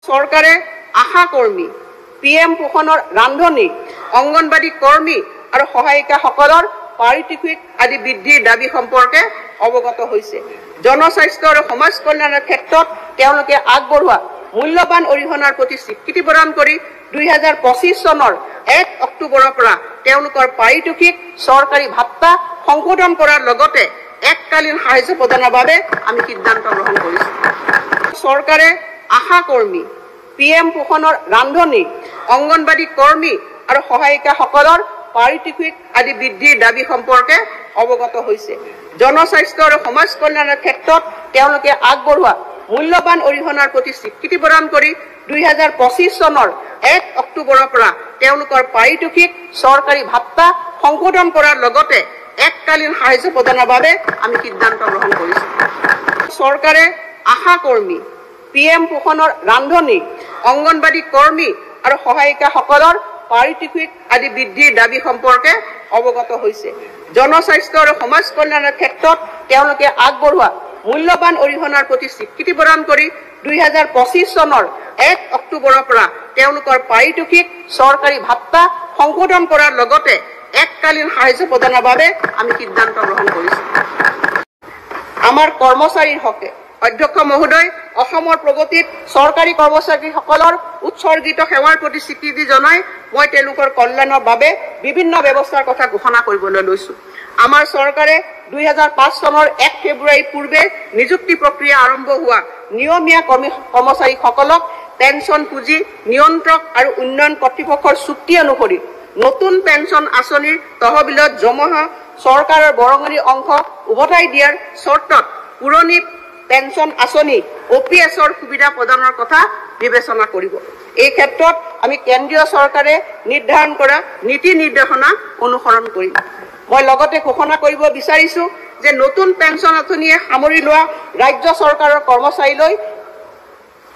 চৰকাৰে আশা কৰ্মী, PM পোষণৰ ৰান্ধনী, অংগনবাড়ী কৰ্মী আৰু সহায়িকাসকলৰ পাৰিতোষিক আদি বৃদ্ধিৰ দাবী সম্পৰ্কে অৱগত হৈছে। জনস্বাস্থ্য আৰু সমাজ কল্যাণৰ ক্ষেত্ৰত তেওঁলোকে আগবঢ়োৱা মূল্যৱান অৰিহণাৰ প্ৰতি স্বীকৃতি প্ৰদান কৰি 2025 চনৰ 1 অক্টোবৰৰ পৰা তেওঁলোকৰ পাৰিতোষিক চৰকাৰী ভাত্তা সংশোধন কৰাৰ লগতে এককালীন সাহায্য প্ৰদানৰ বাবে আমি সিদ্ধান্ত গ্ৰহণ কৰিছো। চৰকাৰে আশা কৰ্মী, PM পোষণৰ ৰান্ধনী, অংগনবাড়ী কৰ্মী আৰু সহায়িকাসকলৰ পাৰিতোষিক আদি বৃদ্ধিৰ দাবী সম্পৰ্কে অৱগত হৈছে। জনস্বাস্থ্য আৰু সমাজ কল্যাণৰ ক্ষেত্ৰত তেওঁলোকে আগবঢ়োৱা মূল্যৱান অৰিহণাৰ প্ৰতি স্বীকৃতি প্ৰদান কৰি 2025 চনৰ 1 অক্টোবৰৰ পৰা তেওঁলোকৰ পাৰিতোষিক চৰকাৰী ভাত্তা সংশোধন কৰাৰ লগতে এককালীন সাহায্য প্ৰদানৰ বাবে আমি সিদ্ধান্ত গ্ৰহণ কৰিছো। চৰকাৰে আশা কৰ্মী, PM পোষণৰ ৰান্ধনী, অংগনবাড়ী কৰ্মী আৰু সহায়িকাসকলৰ পাৰিতোষিক আদি বৃদ্ধিৰ দাবী সম্পৰ্কে অৱগত হৈছে। জনস্বাস্থ্য আৰু সমাজ কল্যাণৰ ক্ষেত্ৰত তেওঁলোকে আগবঢ়োৱা মূল্যৱান অৰিহণাৰ প্ৰতি স্বীকৃতি প্ৰদান কৰি 2025 চনৰ 1 অক্টোবৰৰ পৰা তেওঁলোকৰ পাৰিতোষিক চৰকাৰী ভাত্তা সংশোধন কৰাৰ লগতে এককালীন সাহায্য প্ৰদানৰ বাবে আমি সিদ্ধান্ত গ্ৰহণ কৰিছো। আমাৰ কৰ্মচাৰীৰ হকে অধ্যক্ষ মহোদয়, অসমৰ প্ৰগতিত চৰকাৰী কৰ্মচাৰীসকলৰ উৎসৰ্গিত সেৱাৰ প্ৰতি স্বীকৃতি জনাই মই তেওঁলোকৰ কল্যাণৰ বাবে বিভিন্ন ব্যৱস্থাৰ কথা ঘোষণা কৰিবলৈ লৈছো। আমাৰ চৰকাৰে 2005 চনৰ 1 ফেব্ৰুৱাৰী পূৰ্বে নিযুক্তি প্ৰক্ৰিয়া আৰম্ভ হোৱা নিয়মীয়া কৰ্মচাৰীসকলক পেঞ্চন পুঁজি নিয়ন্ত্ৰক আৰু উন্নয়ন কৰ্তৃপক্ষৰ চুক্তি অনুসৰি নতুন পেঞ্চন আঁচনিৰ তহবিলত জমা চৰকাৰৰ বৰঙণি অংশ উভতাই দিয়াৰ চৰ্তত পুৰণি পেঞ্চন আঁচনি OPSৰ সুবিধা প্ৰদানৰ কথা বিবেচনা কৰিব। এই ক্ষেত্ৰত আমি কেন্দ্ৰীয় চৰকাৰে নিৰ্ধাৰণ কৰা নীতি নিৰ্দেশনা অনুসৰণ কৰিম। মই লগতে ঘোষণা কৰিব বিচাৰিছো যে নতুন পেঞ্চন আঁচনিয়ে সামৰি লোৱা ৰাজ্য চৰকাৰৰ কৰ্মচাৰীলৈ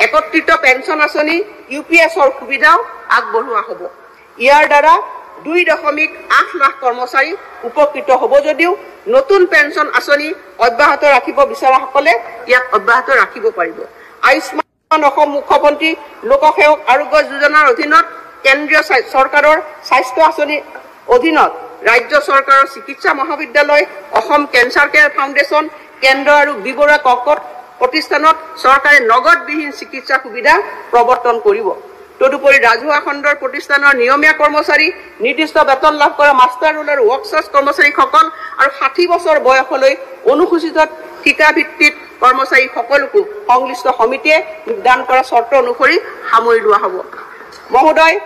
একত্ৰিত পেঞ্চন আঁচনি UPSৰ সুবিধাও আগবঢ়োৱা হ'ব। ইয়াৰ দ্বাৰা 2.8 লাখ কৰ্মচাৰী উপকৃত হ'ব যদিও নতুন পেঞ্চন আঁচনি অব্যাহত ৰাখিব বিচৰাসকলে ইয়াক অব্যাহত ৰাখিব পাৰিব। আয়ুষ্মান অসম মুখ্যমন্ত্ৰী লোকসেৱক আৰোগ্য যোজনাৰ অধীনত কেন্দ্ৰীয় চৰকাৰৰ স্বাস্থ্য আঁচনিৰ অধীনত ৰাজ্য চৰকাৰৰ চিকিৎসা মহাবিদ্যালয়, অসম কেঞ্চাৰ কেয়াৰ ফাউণ্ডেশ্যন কেন্দ্ৰ আৰু বিবৰুৱা কৰ্কট প্ৰতিষ্ঠানত চৰকাৰে নগদবিহীন চিকিৎসা সুবিধা প্ৰৱৰ্তন কৰিব। তদুপৰি ৰাজহুৱা খণ্ডৰ প্ৰতিষ্ঠানৰ নিয়মীয়া কৰ্মচাৰী, নিৰ্দিষ্ট বেতন লাভ কৰা মাষ্টাৰ ৰোল আৰু ৱৰ্কছৰ্চ কৰ্মচাৰীসকল আৰু 60 বছৰ বয়সলৈ অনুসূচিত ঠিকা ভিত্তিত কৰ্মচাৰীসকলকো সংশ্লিষ্ট সমিতিয়ে নিৰ্ধাৰণ কৰা চৰ্ত অনুসৰি সামৰি লোৱা হ'ব। মহোদয়,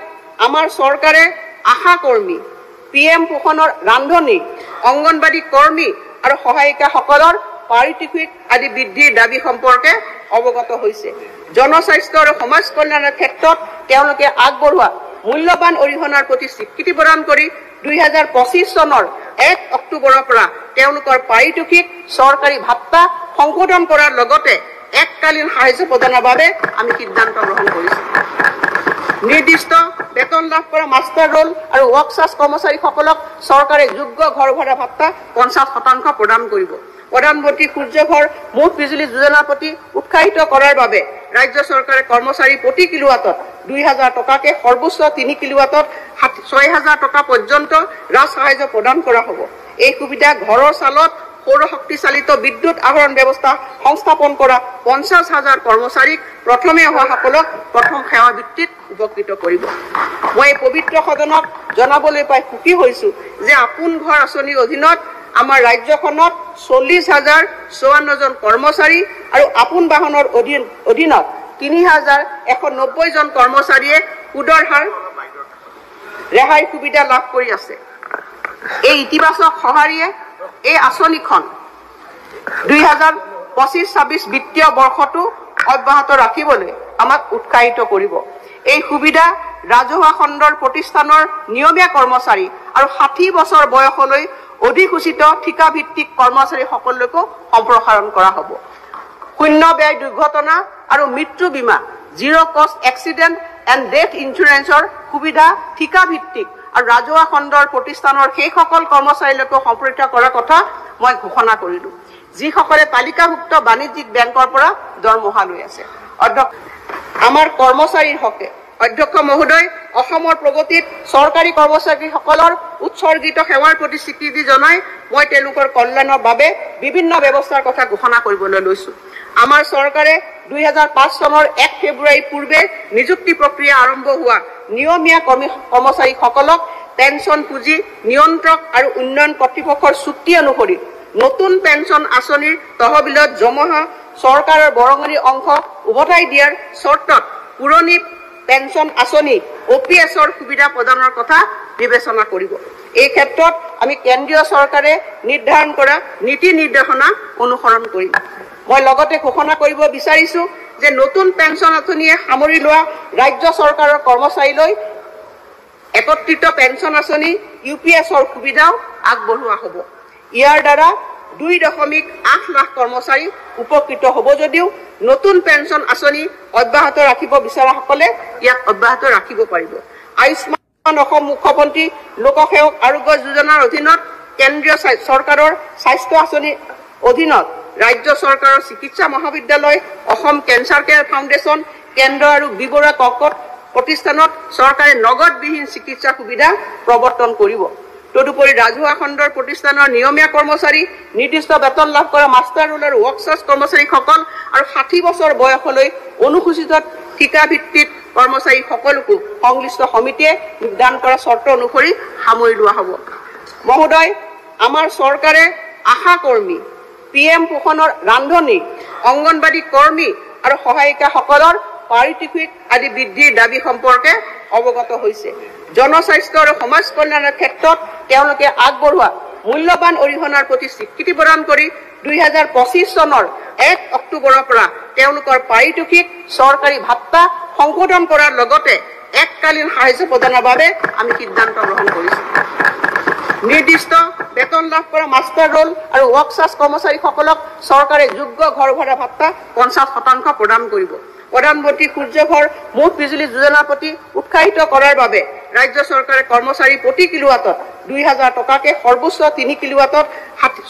আমাৰ চৰকাৰে আশা কৰ্মী, PM পোষণৰ ৰান্ধনী, অংগনবাড়ী কৰ্মী আৰু সহায়িকাসকলৰ পাৰিতোষিক আদি বৃদ্ধিৰ দাবী সম্পৰ্কে অৱগত হৈছে। জনস্বাস্থ্য আৰু সমাজ কল্যাণৰ ক্ষেত্ৰত তেওঁলোকে আগবঢ়োৱা মূল্যৱান অৰিহণাৰ প্ৰতি স্বীকৃতি প্ৰদান কৰি 2025 চনৰ 1 অক্টোবৰৰ পৰা তেওঁলোকৰ পাৰিতোষিক চৰকাৰী ভাত্তা সংশোধন কৰাৰ লগতে এককালীন সাহায্য প্ৰদানৰ বাবে আমি সিদ্ধান্ত গ্ৰহণ কৰিছো। নিৰ্দিষ্ট বেতন লাভ কৰা মাষ্টাৰ ৰোল আৰু ৱৰ্কছৰ্চ কৰ্মচাৰীসকলক চৰকাৰে যোগ্য ঘৰ ভড়া ভাত্তা 50% প্ৰদান কৰিব। প্ৰধানমন্ত্ৰী সূৰ্য ঘৰ মুফ্ত বিজুলী যোজনাৰ প্ৰতি উৎসাহিত কৰাৰ বাবে ৰাজ্য চৰকাৰে কৰ্মচাৰী প্ৰতি কিলোৱাটত 2000 টকাকে সৰ্বোচ্চ 3 কিলোৱাটত 6000 টকা পৰ্যন্ত ৰাজ সাহায্য প্ৰদান কৰা হ'ব। এই সুবিধা ঘৰৰ চালত সৌৰ শক্তি চালিত বিদ্যুৎ আহৰণ ব্যৱস্থা সংস্থাপন কৰা 50,000 কৰ্মচাৰীক প্ৰথমে অহাসকলক প্ৰথম সেৱা ভিত্তিত উপকৃত কৰিব। মই এই পবিত্ৰ সদনক জনাবলৈ পাই সুখী হৈছো যে আপোন ঘৰ আঁচনিৰ অধীনত আমাৰ ৰাজ্যখনত 40,054 জন কৰ্মচাৰী আৰু আপোন বাহনৰ অধীনত 3,190 জন কৰ্মচাৰীয়ে সুদৰ হাৰ ৰেহাই সুবিধা লাভ কৰি আছে। এই ইতিবাচক সঁহাৰিয়ে এই আঁচনিখন 2025-26 বিত্তীয় বৰ্ষটো অব্যাহত ৰাখিবলৈ আমাক উৎসাহিত কৰিব। এই সুবিধা ৰাজহুৱা খণ্ডৰ প্ৰতিষ্ঠানৰ নিয়মীয়া কৰ্মচাৰী আৰু 60 বছৰ বয়সলৈ অধিসূচিত ঠিকা ভিত্তিক কৰ্মচাৰীসকলকো সম্প্ৰসাৰণ কৰা হ'ব। শূন্য ব্যয় দুৰ্ঘটনা আৰু মৃত্যু বীমা জিৰ' কষ্ট এক্সিডেণ্ট এণ্ড ডেথ ইঞ্চুৰেঞ্চৰ সুবিধা ঠিকা ভিত্তিক আৰু ৰাজহুৱা খণ্ডৰ প্ৰতিষ্ঠানৰ সেইসকল কৰ্মচাৰীলৈকে সম্প্ৰসাৰিত কৰাৰ কথা মই ঘোষণা কৰিলো যিসকলে তালিকাভুক্ত বাণিজ্যিক বেংকৰ পৰা দৰমহা লৈ আছে। আমাৰ কৰ্মচাৰীৰ হকে অধ্যক্ষ মহোদয় অসমৰ প্ৰগতিত চৰকাৰী কৰ্মচাৰীসকলৰ উৎসৰ্গিত সেৱাৰ প্ৰতি স্বীকৃতি জনাই মই তেওঁলোকৰ কল্যাণৰ বাবে বিভিন্ন ব্যৱস্থাৰ কথা ঘোষণা কৰিবলৈ লৈছো। আমাৰ চৰকাৰে 2005 চনৰ 1 ফেব্ৰুৱাৰী পূৰ্বে নিযুক্তি প্ৰক্ৰিয়া আৰম্ভ হোৱা নিয়মীয়া কৰ্মচাৰীসকলক পেঞ্চন পুঁজি নিয়ন্ত্ৰক আৰু উন্নয়ন কৰ্তৃপক্ষৰ চুক্তি অনুসৰি নতুন পেঞ্চন আঁচনিৰ তহবিলত জমা চৰকাৰৰ বৰঙণি অংশ উভতাই দিয়াৰ চৰ্তত পুৰণি পেঞ্চন আঁচনি OPSৰ সুবিধা প্ৰদানৰ কথা বিবেচনা কৰিব। এই ক্ষেত্ৰত আমি কেন্দ্ৰীয় চৰকাৰে নিৰ্ধাৰণ কৰা নীতি নিৰ্দেশনা অনুসৰণ কৰিম। মই লগতে ঘোষণা কৰিব বিচাৰিছো যে নতুন পেঞ্চন আঁচনিয়ে সামৰি লোৱা ৰাজ্য চৰকাৰৰ কৰ্মচাৰীলৈ একত্ৰিত পেঞ্চন আঁচনি UPSৰ সুবিধাও আগবঢ়োৱা হ'ব। ইয়াৰ দ্বাৰা 2.8 লাখ কৰ্মচাৰী উপকৃত হ'ব যদিও নতুন পেঞ্চন আঁচনি অব্যাহত ৰাখিব বিচৰাসকলে ইয়াক অব্যাহত ৰাখিব পাৰিব। আয়ুষ্মান অসম মুখ্যমন্ত্ৰী লোকসেৱক আৰোগ্য যোজনাৰ অধীনত কেন্দ্ৰীয় চৰকাৰৰ স্বাস্থ্য আঁচনিৰ অধীনত ৰাজ্য চৰকাৰৰ চিকিৎসা মহাবিদ্যালয় অসম কেঞ্চাৰ কেয়াৰ ফাউণ্ডেশ্যন কেন্দ্ৰ আৰু বিবৰুৱা কৰ্কট প্ৰতিষ্ঠানত চৰকাৰে নগদবিহীন চিকিৎসা সুবিধা প্ৰৱৰ্তন কৰিব। তদুপৰি ৰাজহুৱা খণ্ডৰ প্ৰতিষ্ঠানৰ নিয়মীয়া কৰ্মচাৰী নিৰ্দিষ্ট বেতন লাভ কৰা মাষ্টাৰ ৰোল আৰু ৱৰ্কছৰ্চ কৰ্মচাৰীসকল আৰু 60 বছৰ বয়সলৈ অনুসূচিত ঠিকা ভিত্তিত কৰ্মচাৰীসকলকো সংশ্লিষ্ট সমিতিয়ে নিৰ্ধাৰণ কৰা চৰ্ত অনুসৰি সামৰি লোৱা হ'ব। মহোদয়, আমাৰ চৰকাৰে আশা কৰ্মী PM পোষণৰ ৰান্ধনী অংগনবাদী কৰ্মী আৰু সহায়িকাসকলৰ পাৰিতোষিক আদি বৃদ্ধিৰ দাবী সম্পৰ্কে অৱগত হৈছে। জনস্বাস্থ্য আৰু সমাজ কল্যাণৰ ক্ষেত্ৰত তেওঁলোকে আগবঢ়োৱা মূল্যৱান অৰিহণাৰ প্ৰতি স্বীকৃতি প্ৰদান কৰি 2025 চনৰ 1 অক্টোবৰৰ পৰা তেওঁলোকৰ পাৰিতোষিক চৰকাৰী ভাত্তা সংশোধন কৰাৰ লগতে এককালীন সাহায্য প্ৰদানৰ বাবে আমি সিদ্ধান্ত গ্ৰহণ কৰিছো। নিৰ্দিষ্ট বেতন লাভ কৰা মাষ্টাৰ ৰোল আৰু ৱৰ্কছৰ্চ কৰ্মচাৰীসকলক চৰকাৰে যোগ্য ঘৰ ভৰা ভাত্তা 50% প্ৰদান কৰিব। প্ৰধানমন্ত্ৰী সূৰ্য ঘৰ মুঠ বিজুলী যোজনাৰ প্ৰতি উৎসাহিত কৰাৰ বাবে ৰাজ্য চৰকাৰে কৰ্মচাৰী প্ৰতি কিলোৱাটত 2000 টকাকে সৰ্বোচ্চ 3 কিলোৱাটত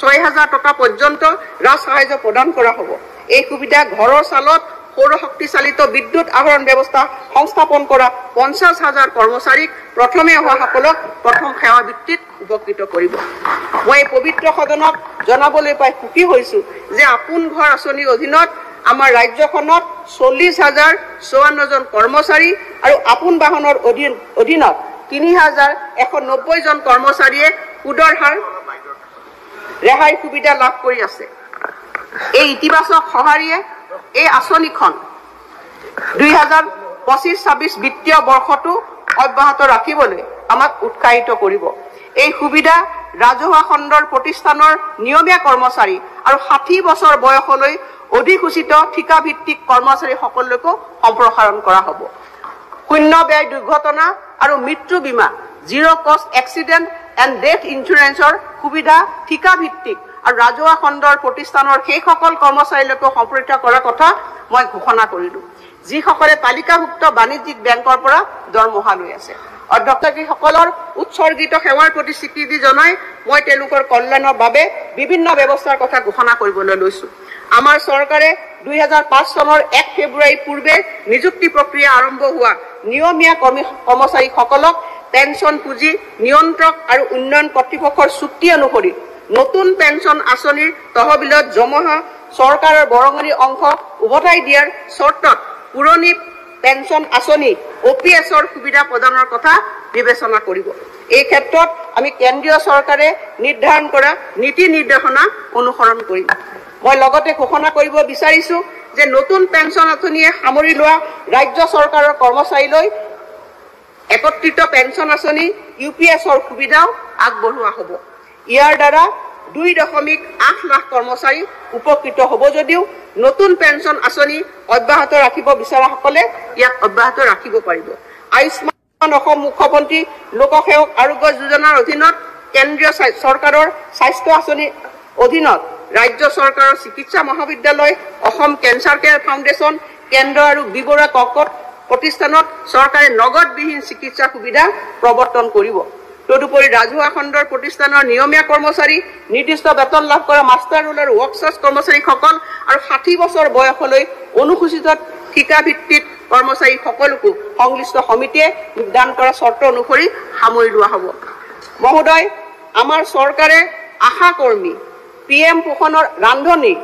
6000 টকা পৰ্যন্ত ৰাজ সাহায্য প্ৰদান কৰা হ'ব। এই সুবিধা ঘৰৰ চালত সৌৰশক্তি চালিত বিদ্যুৎ আহৰণ ব্যৱস্থা সংস্থাপন কৰা 50,000 কৰ্মচাৰীক প্ৰথমে অহাসকলক প্ৰথম সেৱা ভিত্তিত উপকৃত কৰিব। মই এই পবিত্ৰ সদনক জনাবলৈ পাই সুখী হৈছো যে আপোন ঘৰ আঁচনিৰ অধীনত আমাৰ ৰাজ্যখনত 40,054 জন কৰ্মচাৰী আৰু আপোন বাহনৰ অধীনত 3,190 জন কৰ্মচাৰীয়ে সুদৰ হাৰ ৰেহাই সুবিধা লাভ কৰি আছে। এই ইতিবাচক সঁহাৰিয়ে এই আঁচনিখন 2025-26 বিত্তীয় বৰ্ষটো অব্যাহত ৰাখিবলৈ আমাক উৎসাহিত কৰিব। এই সুবিধা ৰাজহুৱা খণ্ডৰ প্ৰতিষ্ঠানৰ নিয়মীয়া কৰ্মচাৰী আৰু 60 বছৰ বয়সলৈ অধিসূচিত ঠিকা ভিত্তিক কৰ্মচাৰীসকলকো সম্প্ৰসাৰণ কৰা হ'ব। শূন্য ব্যয় দুৰ্ঘটনা আৰু মৃত্যু বীমা জিৰ' কষ্ট এক্সিডেণ্ট এণ্ড ডেথ ইঞ্চুৰেঞ্চৰ সুবিধা ঠিকা ভিত্তিক আৰু ৰাজহুৱা খণ্ডৰ প্ৰতিষ্ঠানৰ সেইসকল কৰ্মচাৰীলৈকে সম্প্ৰসাৰিত কৰাৰ কথা মই ঘোষণা কৰিলো যিসকলে তালিকাভুক্ত বাণিজ্যিক বেংকৰ পৰা দৰমহা লৈ আছে। অধ্যক্ষসকলৰ উৎসৰ্গিত সেৱাৰ প্ৰতি স্বীকৃতি জনাই মই তেওঁলোকৰ কল্যাণৰ বাবে বিভিন্ন ব্যৱস্থাৰ কথা ঘোষণা কৰিবলৈ লৈছো। আমাৰ চৰকাৰে 2005 চনৰ 1 ফেব্ৰুৱাৰী পূৰ্বে নিযুক্তি প্ৰক্ৰিয়া আৰম্ভ হোৱা নিয়মীয়া কৰ্মচাৰীসকলক পেঞ্চন পুঁজি নিয়ন্ত্ৰক আৰু উন্নয়ন কৰ্তৃপক্ষৰ চুক্তি অনুসৰি নতুন পেঞ্চন আঁচনিৰ তহবিলত জমা চৰকাৰৰ বৰঙণি অংশ উভতাই দিয়াৰ চৰ্তত পুৰণি পেঞ্চন আঁচনি OPSৰ সুবিধা প্ৰদানৰ কথা বিবেচনা কৰিব। এই ক্ষেত্ৰত আমি কেন্দ্ৰীয় চৰকাৰে নিৰ্ধাৰণ কৰা নীতি নিৰ্দেশনা অনুসৰণ কৰিম। মই লগতে ঘোষণা কৰিব বিচাৰিছো যে নতুন পেঞ্চন আঁচনিয়ে সামৰি লোৱা ৰাজ্য চৰকাৰৰ কৰ্মচাৰীলৈ একত্ৰিত পেঞ্চন আঁচনি UPSৰ সুবিধাও আগবঢ়োৱা হ'ব। ইয়াৰ দ্বাৰা 2.8 লাখ কৰ্মচাৰী উপকৃত হ'ব যদিও নতুন পেঞ্চন আঁচনি অব্যাহত ৰাখিব বিচৰাসকলে ইয়াক অব্যাহত ৰাখিব পাৰিব। আয়ুষ্মান অসম মুখ্যমন্ত্ৰী লোকসেৱক আৰোগ্য যোজনাৰ অধীনত কেন্দ্ৰীয় চৰকাৰৰ স্বাস্থ্য আঁচনিৰ অধীনত ৰাজ্য চৰকাৰৰ চিকিৎসা মহাবিদ্যালয় অসম কেঞ্চাৰ কেয়াৰ ফাউণ্ডেশ্যন কেন্দ্ৰ আৰু বিবৰুৱা কৰ্কট প্ৰতিষ্ঠানত চৰকাৰে নগদবিহীন চিকিৎসা সুবিধা প্ৰৱৰ্তন কৰিব। তদুপৰি ৰাজহুৱা খণ্ডৰ প্ৰতিষ্ঠানৰ নিয়মীয়া কৰ্মচাৰী নিৰ্দিষ্ট বেতন লাভ কৰা মাষ্টাৰ ৰোল আৰু ৱৰ্কছৰ্চ কৰ্মচাৰীসকল আৰু 60 বছৰ বয়সলৈ অনুসূচিত ঠিকা ভিত্তিত কৰ্মচাৰী সকলকো সংশ্লিষ্ট সমিতিয়ে নিৰ্ধাৰণ কৰা চৰ্ত অনুসৰি সামৰি লোৱা হ'ব। মহোদয়, আমাৰ চৰকাৰে আশা কৰ্মী, PM পোষণৰ ৰান্ধনী,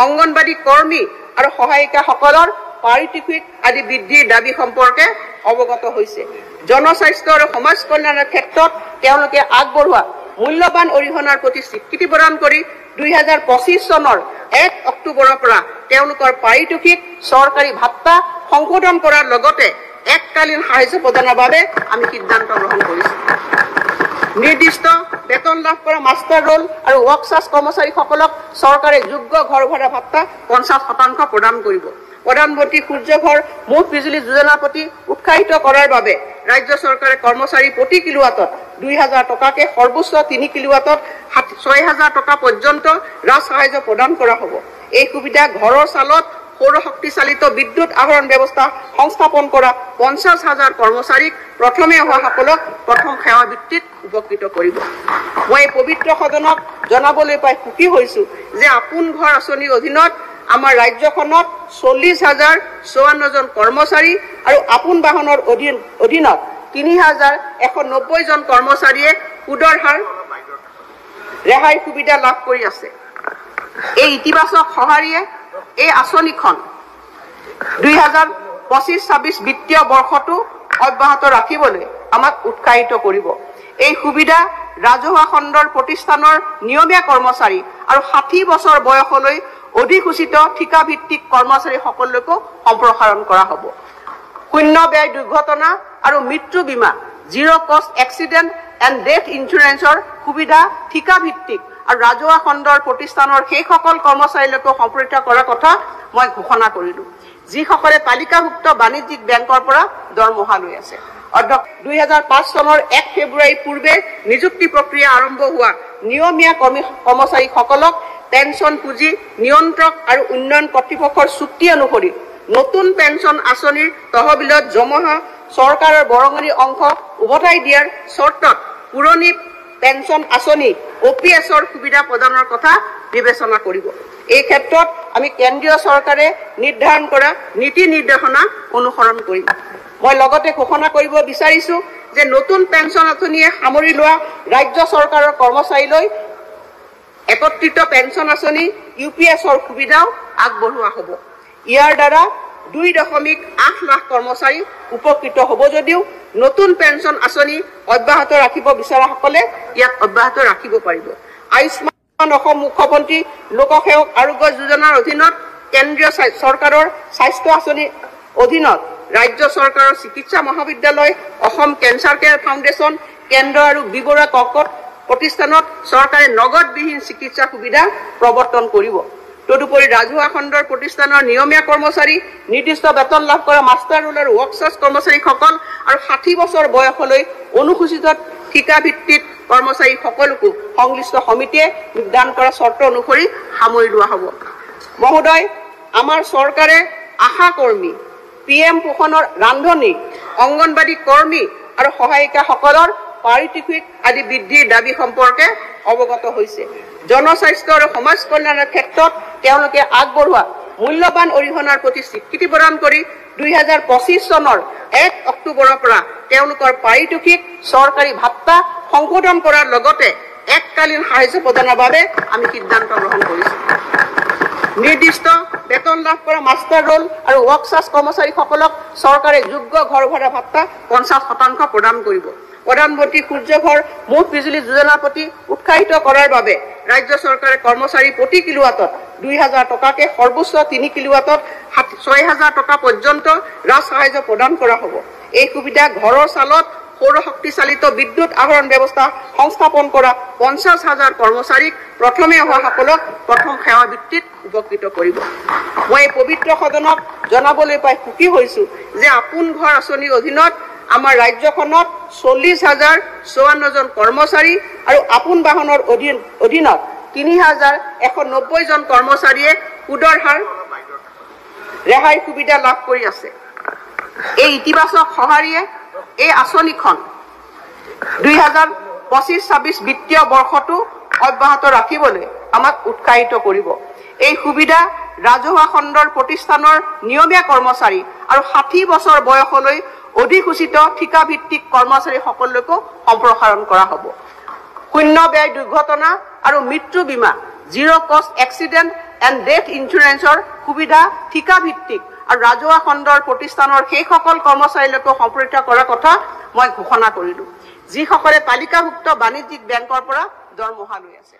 অংগনবাদী কৰ্মী আৰু সহায়িকাসকলৰ পাৰিতোষিক আদি বৃদ্ধিৰ দাবী সম্পৰ্কে অৱগত হৈছে। জনস্বাস্থ্য আৰু সমাজ কল্যাণৰ ক্ষেত্ৰত তেওঁলোকে আগবঢ়োৱা মূল্যৱান অৰিহণাৰ প্ৰতি স্বীকৃতি প্ৰদান কৰি 2025 চনৰ 1 অক্টোবৰৰ পৰা তেওঁলোকৰ পাৰিতোষিক চৰকাৰী ভাত্তা সংশোধন কৰাৰ লগতে এককালীন সাহায্য প্ৰদানৰ বাবে আমি সিদ্ধান্ত গ্ৰহণ কৰিছোঁ। নিৰ্দিষ্ট বেতন লাভ কৰা মাষ্টাৰ ৰোল আৰু ৱৰ্কছাৰ্ছ কৰ্মচাৰীসকলক চৰকাৰে যোগ্য ঘৰ ভৰা ভাত্তা 50% প্ৰদান কৰিব। প্ৰধানমন্ত্ৰী সূৰ্য ঘৰ মুঠ বিজুলী যোজনাৰ প্ৰতি উৎসাহিত কৰাৰ বাবে ৰাজ্য চৰকাৰে কৰ্মচাৰী প্ৰতি কিলোৱাটত 2000 টকাকে সৰ্বোচ্চ 3 কিলোৱাটত 6000 টকা পৰ্যন্ত ৰাজ সাহায্য প্ৰদান কৰা হ'ব। এই সুবিধা ঘৰৰ চালত সৌৰ শক্তি চালিত বিদ্যুৎ আহৰণ ব্যৱস্থা সংস্থাপন কৰা 50,000 কৰ্মচাৰীক প্ৰথমে অহাসকলক প্ৰথম সেৱা ভিত্তিত উপকৃত কৰিব। মই এই পবিত্ৰ সদনক জনাবলৈ পাই সুখী হৈছোঁ যে আপোন ঘৰ আঁচনিৰ অধীনত আমাৰ ৰাজ্যখনত 40,054 জন কৰ্মচাৰী আৰু আপোন বাহনৰ অধীনত 3,190 জন কৰ্মচাৰীয়ে সুদৰ হাৰ ৰেহাই সুবিধা লাভ কৰি আছে। এই ইতিবাচক সঁহাৰিয়ে এই আঁচনিখন 2025-26 বিত্তীয় বৰ্ষটো অব্যাহত ৰাখিবলৈ আমাক উৎসাহিত কৰিব। এই সুবিধা ৰাজহুৱা খণ্ডৰ প্ৰতিষ্ঠানৰ নিয়মীয়া কৰ্মচাৰী আৰু 60 বছৰ বয়সলৈ অধিসূচিত ঠিকাভিত্তিক কৰ্মচাৰীসকললৈকো সম্প্ৰসাৰণ কৰা হ'ব। শূন্য ব্যয় দুৰ্ঘটনা আৰু মৃত্যু বীমা জিৰ' কষ্ট এক্সিডেণ্ট এণ্ড ডেথ ইঞ্চুৰেঞ্চৰ সুবিধা ঠিকাভিত্তিক আৰু ৰাজহুৱা খণ্ডৰ প্ৰতিষ্ঠানৰ সেইসকল কৰ্মচাৰীলৈকে সম্প্ৰসাৰিত কৰাৰ কথা মই ঘোষণা কৰিলোঁ, যিসকলে তালিকাভুক্ত বাণিজ্যিক বেংকৰ পৰা দৰমহা লৈ আছে। অধ্যক্ষ 2005 চনৰ 1 ফেব্ৰুৱাৰীৰ পূৰ্বে নিযুক্তি প্ৰক্ৰিয়া আৰম্ভ হোৱা নিয়মীয়া কৰ্মচাৰীসকলক পেঞ্চন পুঁজি নিয়ন্ত্ৰক আৰু উন্নয়ন কৰ্তৃপক্ষৰ চুক্তি অনুসৰি নতুন পেঞ্চন আঁচনিৰ তহবিলত জমা চৰকাৰৰ বৰঙণিৰ অংশ উভতাই দিয়াৰ চৰ্তত পুৰণি পেঞ্চন আঁচনি OPS-ৰ সুবিধা প্ৰদানৰ কথা বিবেচনা কৰিব। এই ক্ষেত্ৰত আমি কেন্দ্ৰীয় চৰকাৰে নিৰ্ধাৰণ কৰা নীতি নিৰ্দেশনা অনুসৰণ কৰিম। মই লগতে ঘোষণা কৰিব বিচাৰিছোঁ যে নতুন পেঞ্চন আঁচনিয়ে সামৰি লোৱা ৰাজ্য চৰকাৰৰ কৰ্মচাৰীলৈ একত্ৰিত পেঞ্চন আঁচনি UPS-ৰ সুবিধাও আগবঢ়োৱা হ'ব। ইয়াৰ দ্বাৰা 2.8 লাখ কৰ্মচাৰী উপকৃত হ'ব যদিও নতুন পেঞ্চন আঁচনি অব্যাহত ৰাখিব বিচৰাসকলে ইয়াক অব্যাহত ৰাখিব পাৰিব। আয়ুষ্মান অসম মুখ্যমন্ত্ৰী লোকসেৱক আৰোগ্য যোজনাৰ অধীনত কেন্দ্ৰীয় চৰকাৰৰ স্বাস্থ্য আঁচনিৰ অধীনত ৰাজ্য চৰকাৰৰ চিকিৎসা মহাবিদ্যালয়, অসম কেঞ্চাৰ কেয়াৰ ফাউণ্ডেশ্যন, কেন্দ্ৰ আৰু বিবৰুৱা কৰ্কট প্ৰতিষ্ঠানত চৰকাৰে নগদবিহীন চিকিৎসা সুবিধা প্ৰৱৰ্তন কৰিব। তদুপৰি ৰাজহুৱা খণ্ডৰ প্ৰতিষ্ঠানৰ নিয়মীয়া কৰ্মচাৰী, নিৰ্দিষ্ট বেতন লাভ কৰা মাষ্টাৰ ৰোল আৰু ৱৰ্কছাৰ্ছ কৰ্মচাৰীসকল আৰু 60 বছৰ বয়সলৈ অনুসূচিত ঠিকাভিত্তিক কৰ্মচাৰীসকলকো সংশ্লিষ্ট সমিতিয়ে নিৰ্ধাৰণ কৰা চৰ্ত অনুসৰি সামৰি লোৱা হ'ব। মহোদয়, আমাৰ চৰকাৰে আশা কৰ্মী, PM পোষণৰ ৰান্ধনী, অংগনবাদী কৰ্মী আৰু সহায়িকাসকলৰ পাৰিতোষিক আদি বৃদ্ধিৰ দাবী সম্পৰ্কে অৱগত হৈছে। জনস্বাস্থ্য আৰু সমাজ কল্যাণৰ ক্ষেত্ৰত তেওঁলোকে আগবঢ়োৱা মূল্যৱান অৰিহণাৰ প্ৰতি স্বীকৃতি প্ৰদান কৰি 2025 চনৰ 1 অক্টোবৰৰ পৰা তেওঁলোকৰ পাৰিতোষিক চৰকাৰী ভাত্তা সংশোধন কৰাৰ লগতে এককালীন সাহায্য প্ৰদানৰ বাবে আমি সিদ্ধান্ত গ্ৰহণ কৰিছোঁ। নিৰ্দিষ্ট বেতন লাভ কৰা মাষ্টাৰ ৰোল আৰু ৱৰ্কছাৰ্ছ কৰ্মচাৰীসকলক চৰকাৰে যোগ্য ঘৰ ভৰা ভাত্তা 50% প্ৰদান কৰিব। প্ৰধানমন্ত্ৰী সূৰ্য ঘৰ মুঠ বিজুলী যোজনাৰ প্ৰতি উৎসাহিত কৰাৰ বাবে ৰাজ্য চৰকাৰে কৰ্মচাৰী প্ৰতি কিলোৱাটত 2000 টকাকে সৰ্বোচ্চ 3 কিলোৱাটত 6000 টকা পৰ্যন্ত ৰাজ সাহায্য প্ৰদান কৰা হ'ব। এই সুবিধা ঘৰৰ চালত সৌৰ শক্তি চালিত বিদ্যুৎ আহৰণ ব্যৱস্থা সংস্থাপন কৰা 50,000 কৰ্মচাৰীক প্ৰথমে অহাসকলক প্ৰথম সেৱা ভিত্তিত উপকৃত কৰিব। মই এই পবিত্ৰ সদনক জনাবলৈ পাই সুখী হৈছোঁ যে আপোন ঘৰ আঁচনিৰ অধীনত আমাৰ ৰাজ্যখনত 40,054 জন কৰ্মচাৰী আৰু আপোন বাহনৰ অধীনত 3,190 জন কৰ্মচাৰীয়ে সুদৰ হাৰ ৰেহাই সুবিধা লাভ কৰি আছে। এই ইতিবাচক সঁহাৰিয়ে এই আঁচনিখন 2025-26 বিত্তীয় বৰ্ষটো অব্যাহত ৰাখিবলৈ আমাক উৎসাহিত কৰিব। এই সুবিধা ৰাজহুৱা খণ্ডৰ প্ৰতিষ্ঠানৰ নিয়মীয়া কৰ্মচাৰী আৰু 60 বছৰ বয়সলৈ অধিসূচিত ঠিকাভিত্তিক কৰ্মচাৰী সকলকো সম্প্ৰসাৰণ কৰা হ'ব। শূন্য ব্যয় দুৰ্ঘটনা আৰু মৃত্যু বীমা জিৰ' কষ্ট এক্সিডেণ্ট এণ্ড ডেথ ইঞ্চুৰেঞ্চৰ সুবিধা ঠিকাভিত্তিক আৰু ৰাজহুৱা খণ্ডৰ প্ৰতিষ্ঠানৰ সেইসকল কৰ্মচাৰীলৈকে সম্প্ৰসাৰিত কৰাৰ কথা মই ঘোষণা কৰিলো, যিসকলে তালিকাভুক্ত বাণিজ্যিক বেংকৰ পৰা দৰমহা লৈ আছে।